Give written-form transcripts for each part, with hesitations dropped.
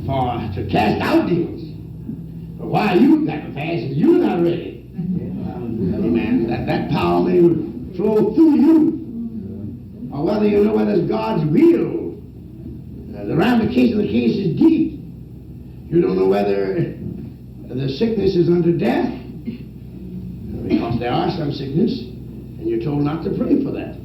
to cast out demons. But while you got to fast, if you're not ready, amen, that power may flow through you. Or whether you know whether it's God's will. The ramification of the case is deep. You don't know whether the sickness is unto death, because there are some sickness, and you're told not to pray for that.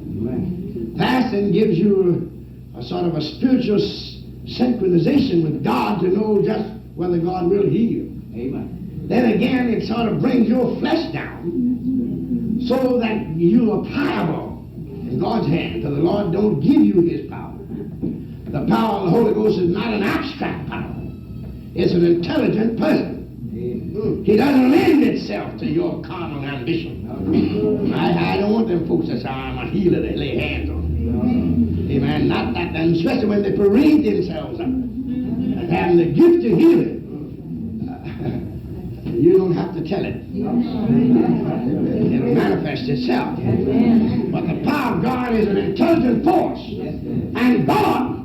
Fasting gives you a sort of a spiritual synchronization with God to know just whether God will heal. Amen. Then again, it sort of brings your flesh down so that you are pliable in God's hand, because the Lord don't give you his power. The power of the Holy Ghost is not an abstract power. It's an intelligent person. He doesn't lend itself to your carnal ambition. I don't want them folks that say, I'm a healer, they lay hands on me. Amen. Not that, and especially when they parade themselves up and having the gift of healing. You don't have to tell it. It'll manifest itself. But the power of God is an intelligent force. And God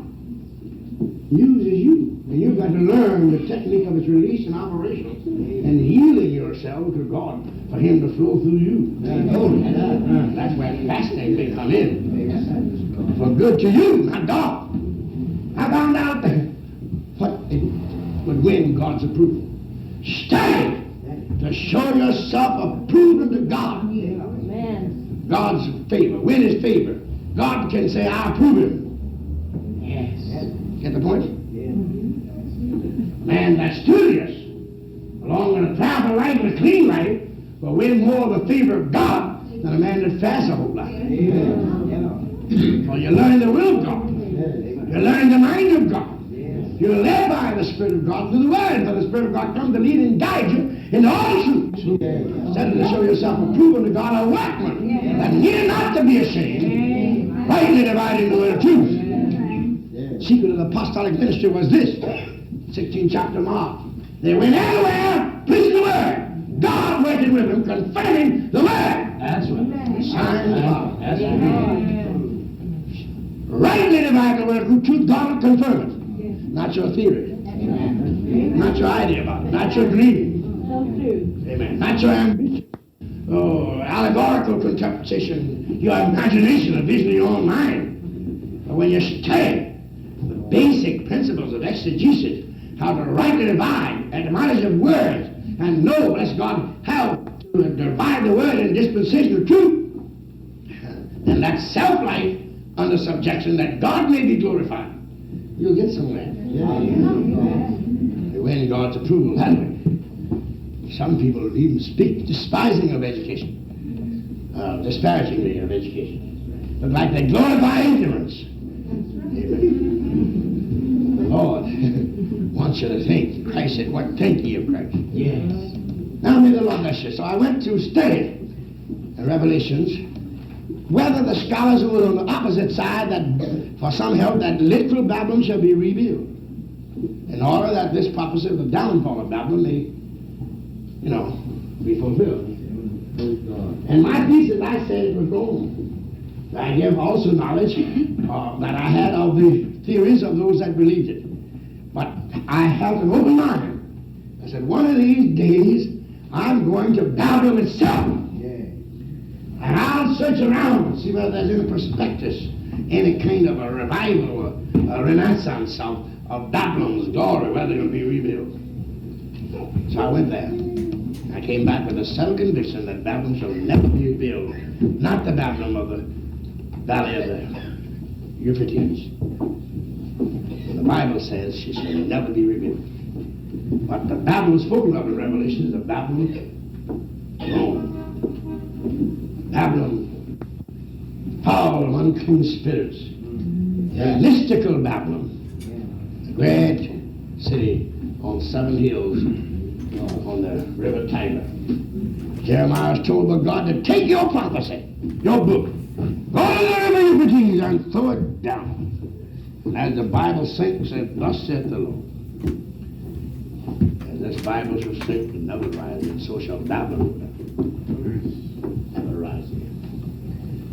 uses you. And you've got to learn the technique of its release and operation and healing yourself to God for him to flow through you. That's where fasting may come in. For good to you, not God. I found out what would win God's approval. Study to show yourself approved to God. God's favor. Win his favor. God can say, I approve him. Yes. Get the point? Man that's studious, along with a travel life and a clean life, will win more of the favor of God than a man that fasts a whole life. For you learn the will of God. You learn the mind of God. You're led by the Spirit of God through the Word, for the Spirit of God comes to lead and guide you into all truth. Instead of to show yourself approved to God, a workman that need not to be ashamed, rightly dividing the word of truth. The secret of the apostolic ministry was this. 16th chapter Mark. They went everywhere preaching the word. God working with them, confirming the word. That's right. Signs follow. That's right. Rightly dividing the word of truth, God will confirm it. Not your theory. Not your idea about it. Not your dream. Amen. Not your ambition. Oh, allegorical interpretation, your imagination, a vision of your own mind. But when you study the basic principles of exegesis, how to rightly divide etymology of words, and know, bless God, how to divide the word in dispensation of truth, and that self-life under subjection, that God may be glorified, you'll get somewhere. You win God's approval that way. Some people even speak despising of education, disparagingly of education, but like they glorify ignorance. Amen. The Lord wants you to think. Christ said, what think ye of Christ? Yes. Now may the Lord bless you. So I went to study the Revelations, whether the scholars who were on the opposite side, that for some help, that literal Babylon shall be rebuilt, in order that this prophecy of the downfall of Babylon may, be fulfilled. And my thesis, I said it was wrong. I give also knowledge that I had of the theories of those that believed it. But I held an open mind. I said, one of these days, I'm going to Babylon itself. And I'll search around and see whether there's any prospectus, any kind of a revival or a renaissance of Babylon's glory, whether it'll be rebuilt. So I went there. I came back with a settled conviction that Babylon shall never be rebuilt. Not the Babylon of the valley of the Euphrates. The Bible says she shall never be rebuilt. But the Babylon spoken of in Revelation is the Babylon Rome. Babylon, foul of unclean spirits. The mystical Babylon, the great city on 7 hills on the river Tiber. Jeremiah was told by God to take your prophecy, your book, go to the river Euphrates and throw it down. And as the Bible sinks, it thus saith the Lord. As this Bible shall sink and never rise, and so shall Babylon never rise again.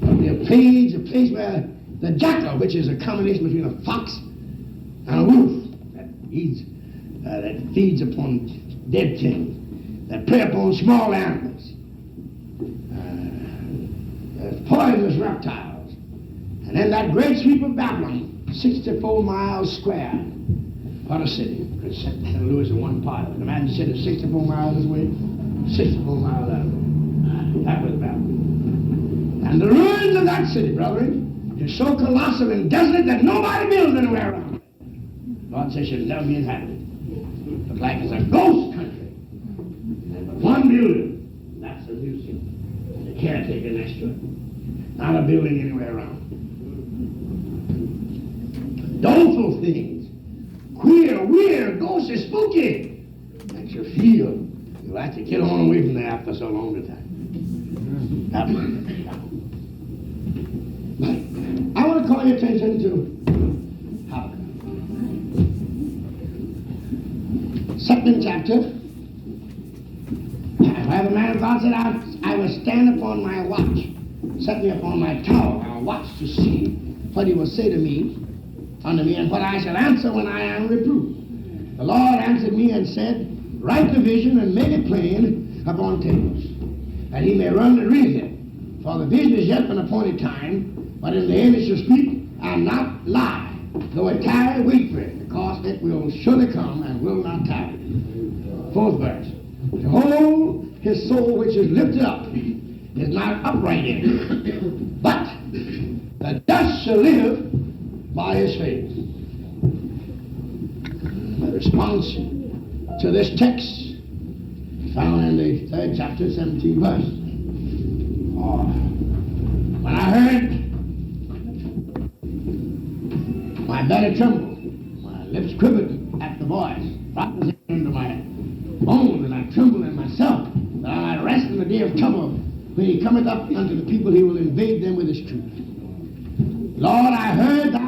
There'll be a place where the jackal, which is a combination between a fox and a wolf, that eats that feeds upon dead things, that prey upon small animals, poisonous reptiles. And in that great sweep of Babylon, 64 miles square, what a city. St. Louis is one part of it. Imagine a city 64 miles this way, 64 miles that way. That was Babylon. And the ruins of that city, brethren, is so colossal and desolate that nobody builds anywhere around it. God says it should never be inhabited. Looks like it's a ghost country. And but one building, that's a museum. And the caretaker next to it. Not a building anywhere around. Doleful things. Queer, weird, ghostly, spooky. Makes you feel you like to get on away from there after so long a time. But I want to call your attention to Habakkuk. Second chapter. Where the man of God said, I will stand upon my watch, set me upon my tower, I will watch to see what he will say to me, unto me, and what I shall answer when I am reproved. The Lord answered me and said, write the vision and make it plain upon tables, that he may run and read it. For the vision is yet an appointed time, but in the end it shall speak and not lie. Though it tarry, wait for it, because it will surely come and will not tarry. Fourth verse. Behold, his soul which is lifted up is not upright in it, but the just shall live by his faith. The response to this text found in the 3rd chapter, 17th verse. When I heard, my belly trembled, my lips quivered at the voice, prophecy into my bones, and I trembled in myself, that I might rest in the day of trouble. When he cometh up unto the people, he will invade them with his truth. Lord, I heard thy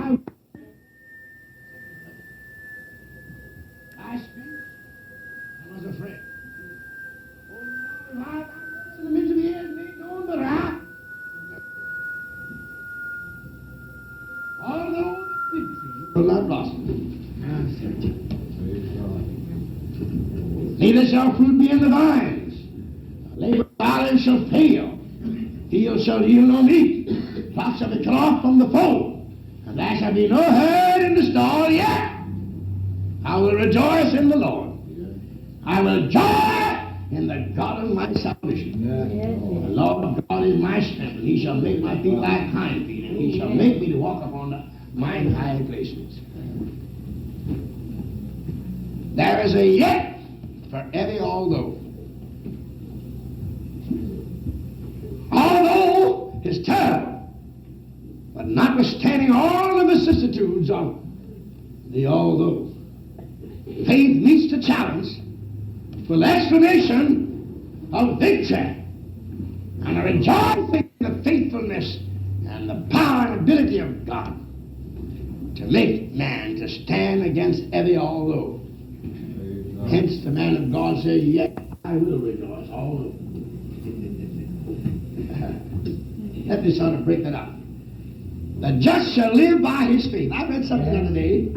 speak and was afraid. Oh Lord, I in the midst of the ears made known the wrath. Although the fig tree will not blossom, neither shall fruit be in the vines. The labor of olives shall fail. Fields shall yield no meat. Flocks shall be cut off from the fold, and there shall be no herd in the stall yet. I will rejoice in the Lord. I will joy in the God of my salvation. The Lord God is my strength, and he shall make my feet like hind feet, and he shall make me to walk upon mine high places. There is a yet for every although. Although is terrible, but notwithstanding all the vicissitudes of the although, faith meets the challenge with exclamation of victory and a rejoicing in the faithfulness and the power and ability of God to make man to stand against every although. Hence the man of God says, yet I will rejoice although. Let me sort of break that up. The just shall live by his faith. I read something the other day.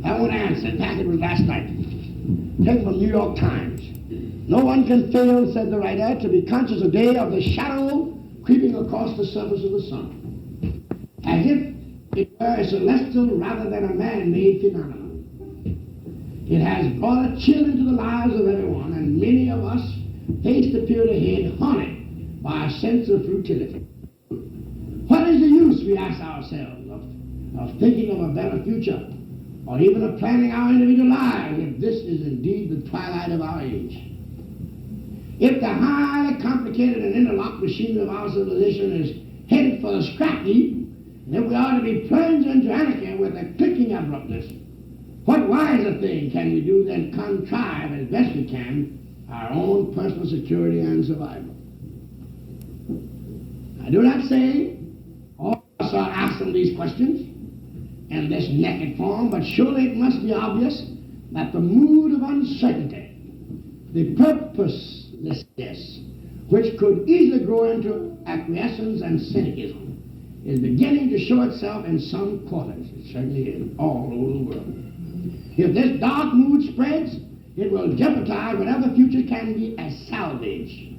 I want to answer. In fact, it was last night. Taken from New York Times. No one can fail, said the writer, to be conscious today of the shadow creeping across the surface of the sun, as if it were a celestial rather than a man-made phenomenon. It has brought a chill into the lives of everyone, and many of us face the period ahead haunted by a sense of futility. What is the use, we ask ourselves, of thinking of a better future, or even of planning our individual lives, if this is indeed the twilight of our age? If the highly complicated and interlocked machinery of our civilization is headed for the scrap heap, and if we are to be plunged into anarchy with a clicking abruptness, what wiser thing can we do than contrive as best we can our own personal security and survival? I do not say all of us are asking these questions in this naked form, but surely it must be obvious that the mood of uncertainty, the purposelessness, which could easily grow into acquiescence and cynicism, is beginning to show itself in some quarters. It certainly is, all over the world. If this dark mood spreads, it will jeopardize whatever future can be as salvage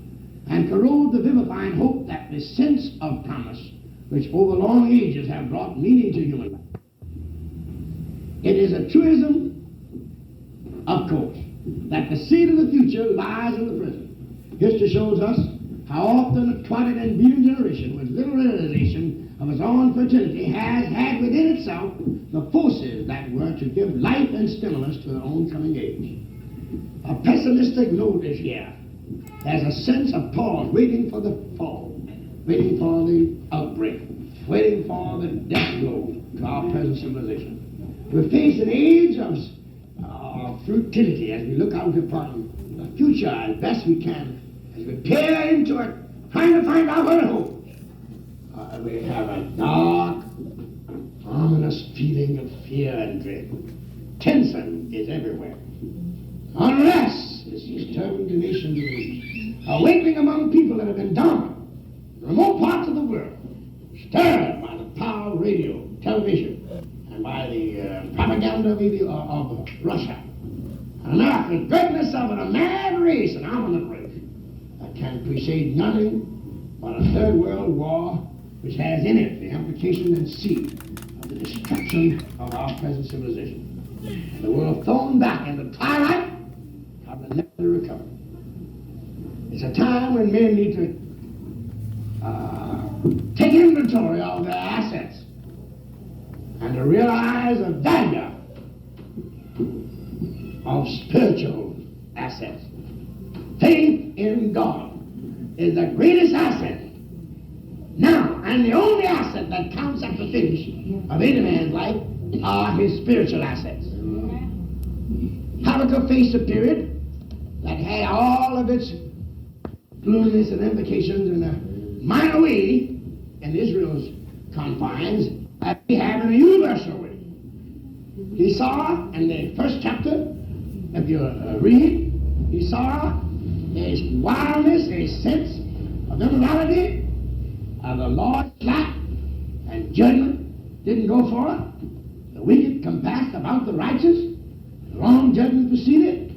and corrode the vivifying hope that the sense of promise which over long ages have brought meaning to human life. It is a truism, of course, that the seed of the future lies in the present. History shows us how often a twatted and beaten generation with little realization of its own fertility has had within itself the forces that were to give life and stimulus to their own coming age. A pessimistic note is here. There's a sense of pause, waiting for the fall, waiting for the outbreak, waiting for the death blow to our present civilization. We face an age of futility as we look out upon the future as best we can, as we peer into it, trying to find out where it holds. We have a dark, ominous feeling of fear and dread. Tension is everywhere. Unrest is disturbing the nation to age. Awakening among people that have been dormant in remote parts of the world, stirred by the power of radio, television, and by the propaganda of Russia. And now the greatness of it, a mad race, an armament race, that can precede nothing but a third world war, which has in it the implication and seed of the destruction of our present civilization. And the world thrown back in the twilight of the never to recover. It's a time when men need to take inventory of their assets and to realize the value of spiritual assets. Faith in God is the greatest asset now, and the only asset that counts at the finish of any man's life are his spiritual assets. Habakkuk faced a period that had all of its gloominess and implications in a minor way in Israel's confines, as we have in a universal way. He saw in the first chapter, if you read, he saw a wildness, a sense of immorality, the Lord slack, and judgment didn't go for it. The wicked compassed about the righteous, the wrong judgment proceeded.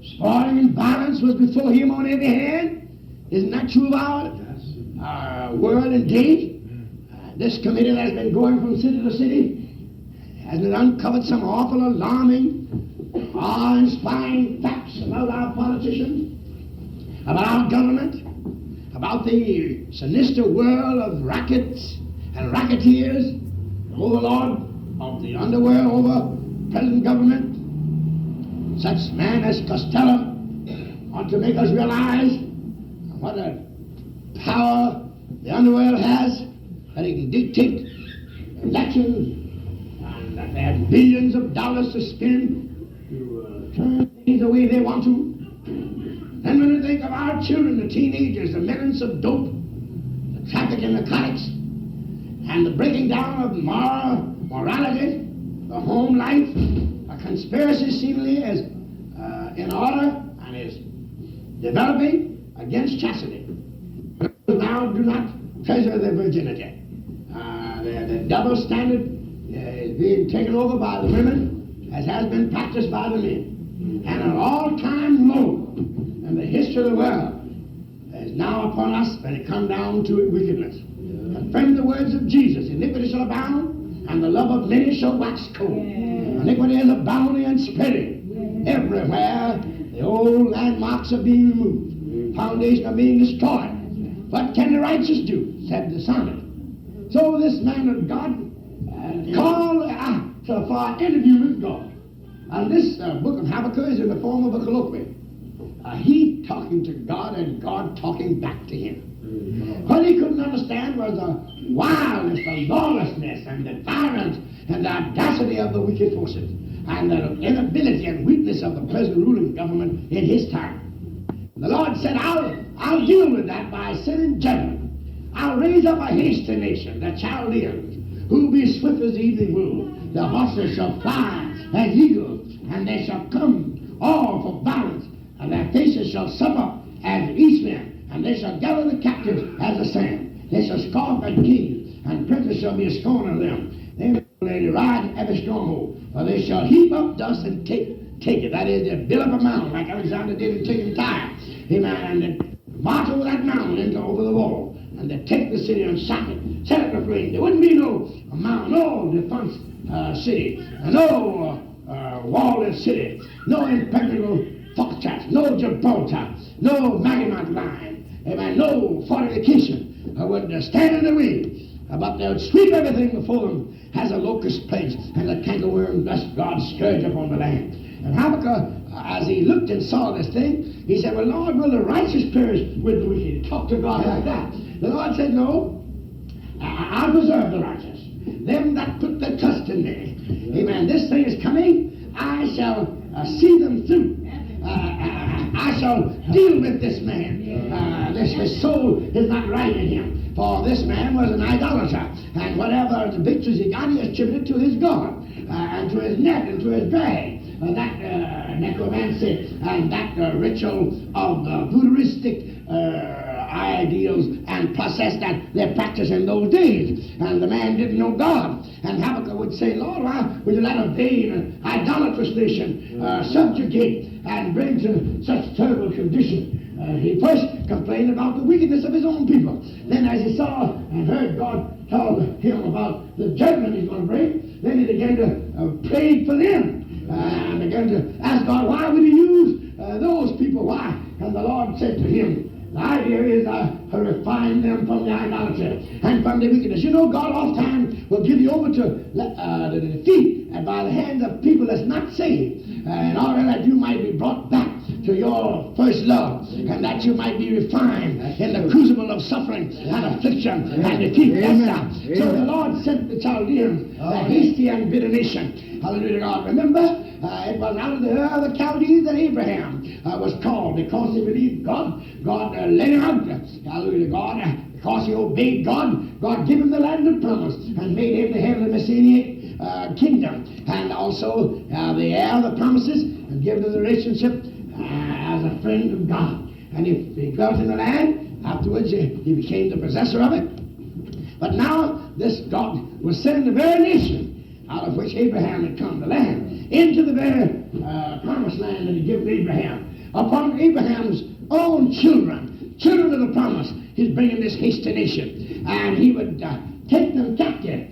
Spoiling and violence was before him on every hand. Isn't that true of our world and day? This committee that has been going from city to city has uncovered some awful alarming, awe-inspiring facts about our politicians, about our government, about the sinister world of rackets and racketeers, the overlord of the underworld over present government. Such man as Costello ought to make us realize what a power the underworld has, that it can dictate elections, and that they have billions of dollars to spend to turn things the way they want to. Then when we think of our children, the teenagers, the menace of dope, the traffic in narcotics, and the breaking down of morality, the home life, a conspiracy seemingly is in order and is developing against chastity. Now do not treasure their virginity. The double standard is being taken over by the women, as has been practiced by the men. And an all-time low in the history of the world is now upon us when it comes down to wickedness. Confirm the words of Jesus: iniquity shall abound, and the love of many shall wax cold. Iniquity is abounding and spreading everywhere. The old landmarks are being removed, foundations are being destroyed. What can the righteous do? Said the psalmist. So this man of God called for an interview with God. And this book of Habakkuk is in the form of a colloquy. He talking to God and God talking back to him. What he couldn't understand was the wildness, the lawlessness, and the violence, and the audacity of the wicked forces, and the inability and weakness of the present ruling government in his time. The Lord said, I'll deal with that by sending judgment. I'll raise up a hasty nation, the Chaldeans, who will be swift as the evening wool. Their horses shall fly as eagles, and they shall come all for violence, and their faces shall suffer as the east men, and they shall gather the captives as the sand. They shall scoff at kings, and princes shall be a scorn of them. They will ride at every stronghold. For they shall heap up dust and take it. That is, they build up a mountain like Alexander did in taking Tyre. Amen. And they march over that mountain over the wall. And they take the city and sack it, set it aflame. There wouldn't be no mountain, no defense city, no walled city, no impregnable fortress, no Gibraltar, no monument line, amen, no fortification would stand in the way. But they would sweep everything before them as a locust plague, and the cankerworm, bless God, scourge upon the land. And Habakkuk, as he looked and saw this thing, he said, well, Lord, will the righteous perish with the wicked? Talk to God like that. The Lord said, no, I'll preserve the righteous. Them that put their trust in me. Amen. This thing is coming. I shall see them through. I shall deal with this man. His soul is not right in him. For this man was an idolater. And whatever the victories he got, he attributed to his God, and to his net, and to his drag. That necromancy and that ritual of voodooistic ideals and process that they practiced in those days. And the man didn't know God. And Habakkuk would say, Lord, why would you let a vain, idolatrous nation subjugate and bring to such terrible condition? He first complained about the wickedness of his own people. Then as he saw and heard God tell him about the judgment he's going to bring, then he began to pray for them. And began to ask God, why would he use those people? Why? And the Lord said to him, the idea is to refine them from the idolatry and from the wickedness. You know, God oftentimes will give you over to the defeat and by the hands of people that's not saved, in order that you might be brought back to your first love, and that you might be refined in the crucible of suffering and affliction and defeat. Yes, so the Lord sent the Chaldeans, the hasty and bitter nation. Hallelujah to God. Remember, it was out of the Chaldees that Abraham was called, because he believed God. God led him out. Hallelujah to God. Because he obeyed God, God gave him the land of promise and made him the head of the Messianic kingdom, and also the heir of the promises, and gave him the relationship as a friend of God. And if he dwelt in the land, afterwards he became the possessor of it. But now this God was sending the very nation out of which Abraham had come, the land, into the very promised land that he given Abraham. Upon Abraham's own children of the promise, he's bringing this hasty nation. And he would take them captive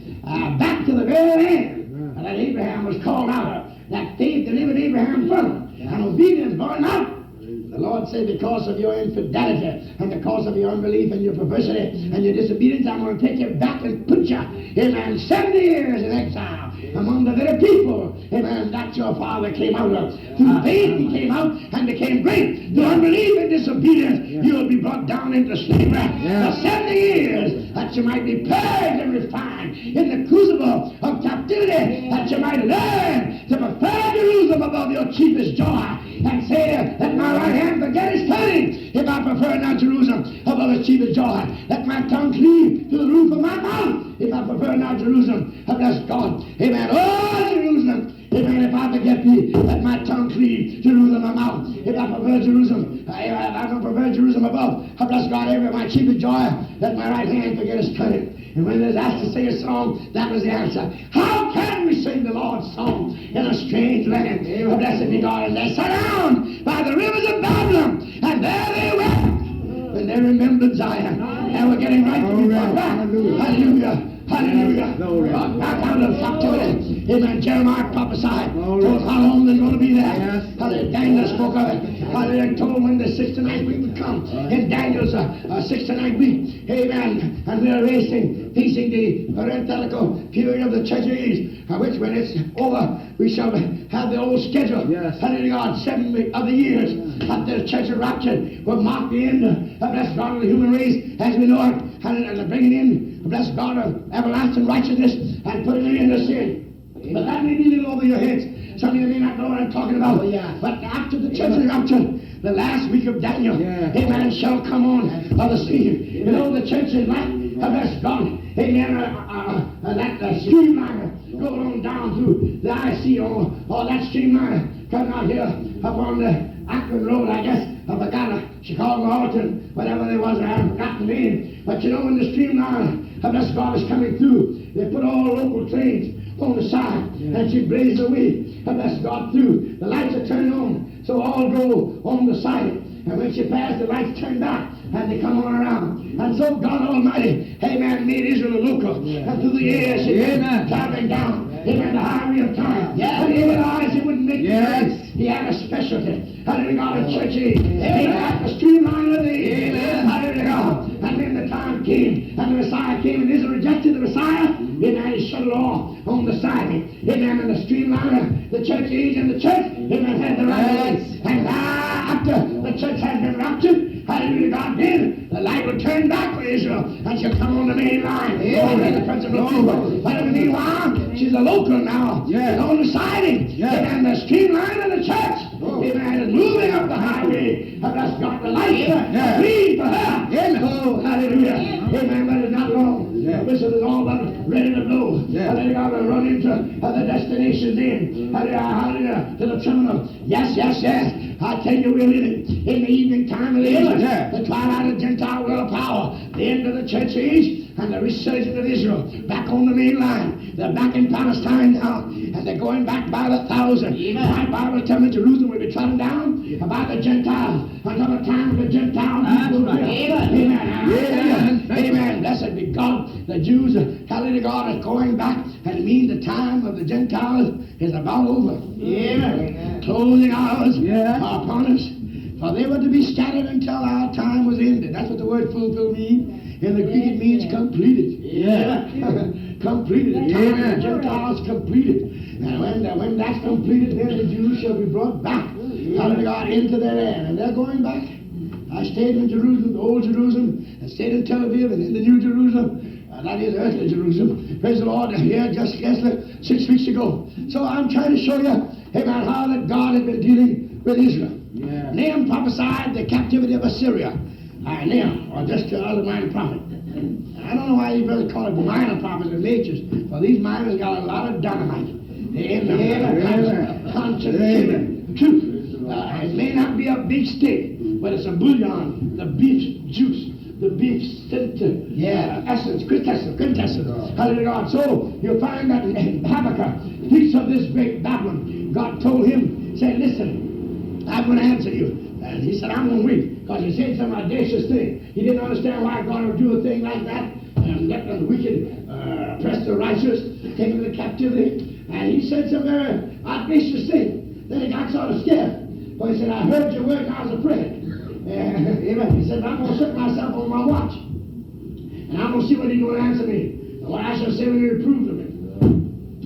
back to the very land that Abraham was called out of. That faith delivered Abraham from, and obedience going out. The Lord said, because of your infidelity and because of your unbelief and your perversity and your disobedience, I'm going to take you back and put you, amen, 70 years in exile among the very people, amen, that your father came out of. Through faith he came out and became great. Through unbelief and disobedience, you will be brought down into slavery for 70 years, that you might be purged and refined in the crucible of captivity, that you might learn to prefer Jerusalem above your chiefest joy, and say, let my right hand forget his cunning, if I prefer not Jerusalem above his chiefest joy. Let my tongue cleave to the roof of my mouth, if I prefer not Jerusalem. Bless God. Amen. Oh, Jerusalem. Amen. If I forget thee, let my tongue cleave to Jerusalem my mouth. If I prefer Jerusalem, if I don't prefer Jerusalem above, bless God, every my chiefest joy, let my right hand forget his cunning. And when they was asked to sing a song, that was the answer. How can we sing the Lord's song in a strange land? Oh, blessed be God. And they sat down by the rivers of Babylon, and there they wept when they remembered Zion. And we're getting right to be brought back. Hallelujah. Hallelujah. God back out of captivity. Amen. Jeremiah prophesied. Told how long they're going to be there. Hallelujah. Daniel spoke of it. Hallelujah. Told when the 69th week would come. In Daniel's 69th week. Amen. And we are facing the parenthetical period of the church age, which when it's over, we shall have the old schedule. Hallelujah. God, 7 of the years after the church of rapture will mark the end of bless God of the human race as we know it. Hallelujah. Bringing in, bless God, of everlasting righteousness and putting it into sin. But that may be a little over your heads. Some of you may not know what I'm talking about. But after the church of rapture, the last week of Daniel, amen, shall come on of the scene. You know, the church is like, bless God, amen, that streamliner going on down through the IC, or that streamliner coming out here up on the Akron Road, I guess. I forgot Chicago, Alton, whatever there was, I haven't forgotten the name. But you know, when the streamliner, bless God, is coming through, they put all local trains on the side, and she blazes away. And that's God through. The lights are turned on, so all go on the side. And when she passed, the lights turned back, and they come on around. And so God Almighty, amen, made Israel local. And through the years, she went traveling down, amen, the highway of time. But he realized he wouldn't make it. He had a specialty. Hallelujah, God, a church age. He had the streamline of the age. Hallelujah, God. And then the time came, and the Messiah came, and Israel rejected the Messiah. Amen, he shut it off on the side. Amen, and the streamline, the church age, and the church, amen, had the right. And after the church has been raptured, hallelujah, God, then the light will turn back for Israel, and she'll come on the main line. The principal people. But in the meanwhile, she's a local now. She's on the siding. And the streamline of the church, amen, is moving up the highway. And that's got the light. Lead for her. Oh, hallelujah. Amen, but it's not long. The whistle is all but ready to blow. Hallelujah, God will run into the destination's end. Hallelujah, to the terminal. Yes. I tell you, we're living in the evening time of the ages. The twilight of Gentile world of power. The end of the church age and the resurgence of Israel. Back on the main line. They're back in Palestine now. And they're going back by the thousand. My Bible tells me Jerusalem will be trodden down by the Gentiles until the time of the Gentiles. Amen. Blessed be God. The Jews, hallelujah, God, is going back. And it means the time of the Gentiles is about over. Closing hours are upon us. For they were to be scattered until our time was ended. That's what the word fulfill means. In the Greek it means completed. Completed. The time of the Gentiles completed. And when that's completed, then the Jews shall be brought back. Hallelujah, God, into their land. And they're going back. I stayed in Jerusalem, the old Jerusalem, and stayed in Tel Aviv and in the new Jerusalem. That is earthly Jerusalem. Praise the Lord, here just 6 weeks ago. So I'm trying to show you, amen, how that God has been dealing with Israel. Nahum prophesied the captivity of Assyria. Nahum, or just another minor prophet. I don't know why you better call it minor prophets or majors, for these minors got a lot of dynamite. Concentrated truth. It may not be a big stick, but it's a bouillon, the beef juice. The beef essence, quintessence. Hallelujah, God. So you'll find that Habakkuk speaks of this great Babylon. God told him, said, listen, I'm going to answer you. And he said, I'm going to wait, because he said some audacious thing. He didn't understand why God would do a thing like that and let the wicked oppress the righteous, take them into captivity. And he said some very audacious thing. Then he got sort of scared. But he said, I heard your word and I was afraid. Amen. He said, I'm going to set myself on my watch. And I'm going to see what he's going to answer me. And what I shall say when he reproves of me.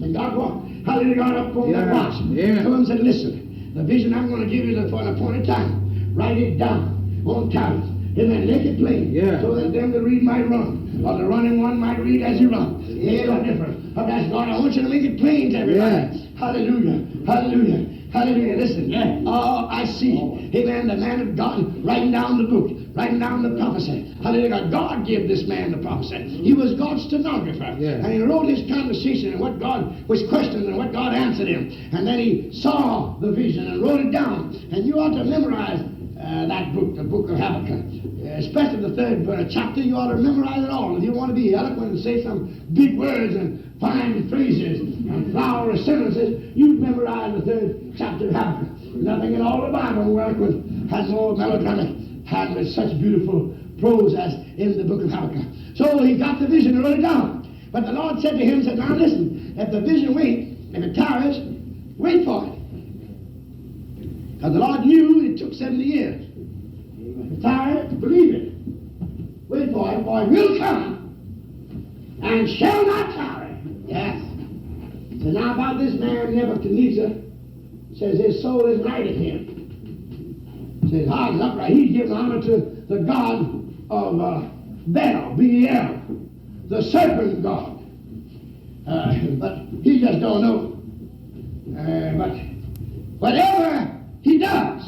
And God walked. Hallelujah, God up on that watch. Told him, said, listen, the vision I'm going to give you is for an appointed time. Write it down on tablets. Amen. Make it plain. So that them that read might run. Or the running one might read as he runs. It's no different. But that's God. I want you to make it plain to everybody. Hallelujah. Listen. Oh, I see. Amen. The man of God writing down the book, writing down the prophecy. Hallelujah. God gave this man the prophecy. He was God's stenographer. And he wrote his conversation and what God was questioning and what God answered him. And then he saw the vision and wrote it down. And you ought to memorize that book, the book of Habakkuk. Especially the third chapter, you ought to memorize it all. If you want to be eloquent and say some big words and fine phrases and flowery sentences, you memorize the third chapter of Habakkuk. Nothing in all the Bible more eloquent, has more melodramatic, has with such beautiful prose as in the book of Habakkuk. So he got the vision and wrote it down. But the Lord said to him, now listen, if the vision waits, if it tarries, wait for it. Because the Lord knew it took 70 years. If it tarries, believe it. Wait for it will come and shall not tarry. Yes. So now about this man Nebuchadnezzar, says his soul is right at him. Says heart is upright. He's giving honor to the God of Baal, B-E-L, the serpent god. But he just don't know. But whatever he does,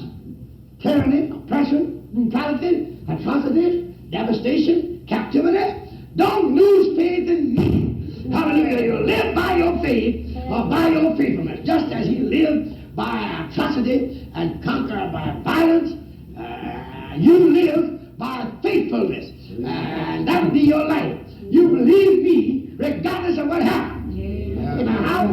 tyranny, oppression, brutality, atrocities, devastation, captivity, don't lose faith in me. Hallelujah. You live by your faith or by your faithfulness, just as he lived by atrocity and conquered by violence. You live by faithfulness, and that will be your life. You believe me regardless of what happens. How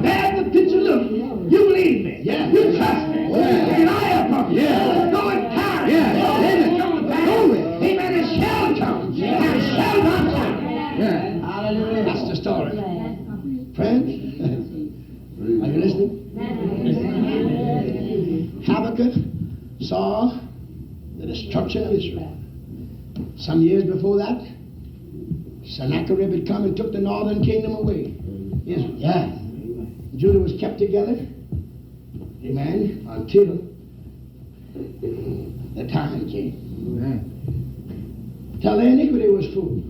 Habakkuk saw the destruction of Israel. Some years before that, Sennacherib had come and took the northern kingdom away. Israel. Yeah. Judah was kept together. Amen. Until the time came. Amen. Till their iniquity was full.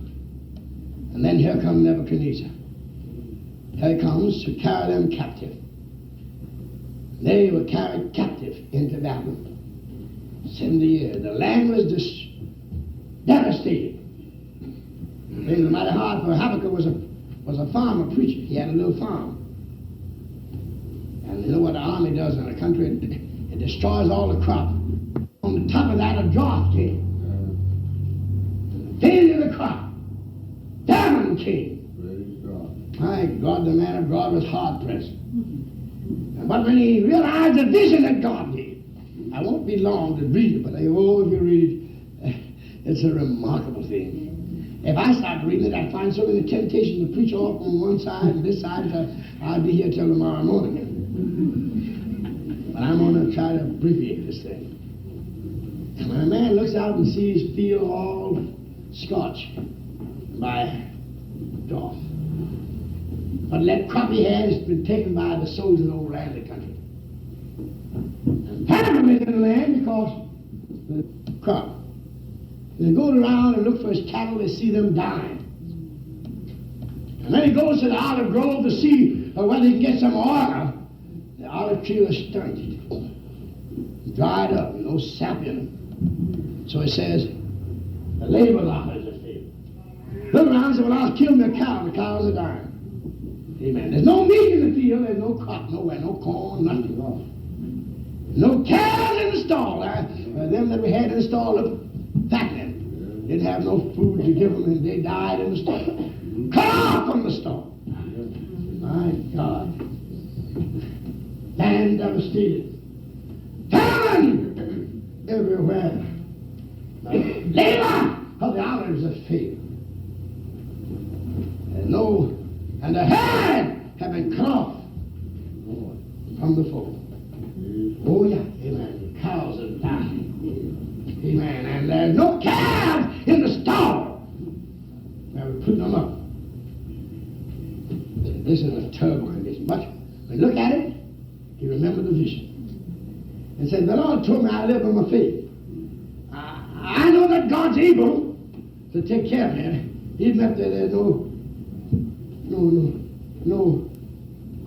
And then here comes Nebuchadnezzar. Here he comes to carry them captive. They were carried captive into Babylon. 70 years. The land was devastated. It was mighty hard for Habakkuk was a farmer preacher. He had a little farm. And you know what the army does in a country? It destroys all the crop. On the top of that, a drought came. Failure of the crop. Famine came. My God, the man of God was hard pressed. But when he realized the vision that God gave, I won't be long to read it, but if you read it, it's a remarkable thing. If I start reading it, I'd find so many temptations to preach off on one side and this side, I'll be here till tomorrow morning. But I'm going to try to abbreviate this thing. And when a man looks out and sees field all scorched by drought, but that crop he had has been taken by the souls of the old land of the country. And famine is in the land because the crop. And he goes around and looks for his cattle, they see them dying. And then he goes to the olive grove to see whether he can get some oil. The olive tree was stunted, dried up, no sap in them. So he says, the labor offers are failed. Look around and say, well, I'll kill me a cow. The cows are dying. Amen. There's no meat in the field. There's no crop nowhere. No corn, nothing. No cows in the stall. Them that we had in the stall looked fattening. Didn't have no food to give them, and they died in the stall. Cut off from the stall. My God. Land devastated. Famine everywhere. Labor of the olives have failed. And the head have been cut off from the fold. Oh yeah, amen. The cows have died. Amen. And there's no calves in the stall. Now we're putting them up. This is a terrible condition. But when you look at it, you remember the vision. And said, the Lord told me I live on my faith. I know that God's able to take care of me, even if there's no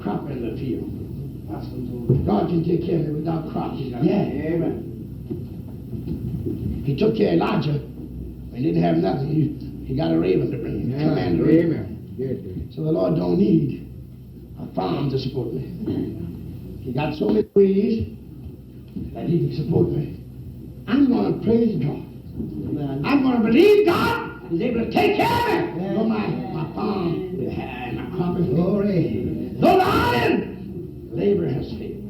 crop in the field. God can take care of me without crops. Yeah. Amen. He took care of Elijah when he didn't have nothing. He got a raven to bring him. Command a raven. So the Lord don't need a farm to support me. He got so many ways that he can support me. I'm going to praise God. I'm going to believe God is able to take care of me. Though my farm and my crop is glory. Though the olive labor has failed.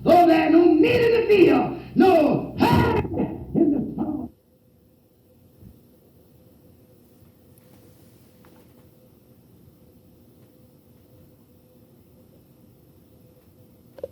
Though there are no meat in the field, no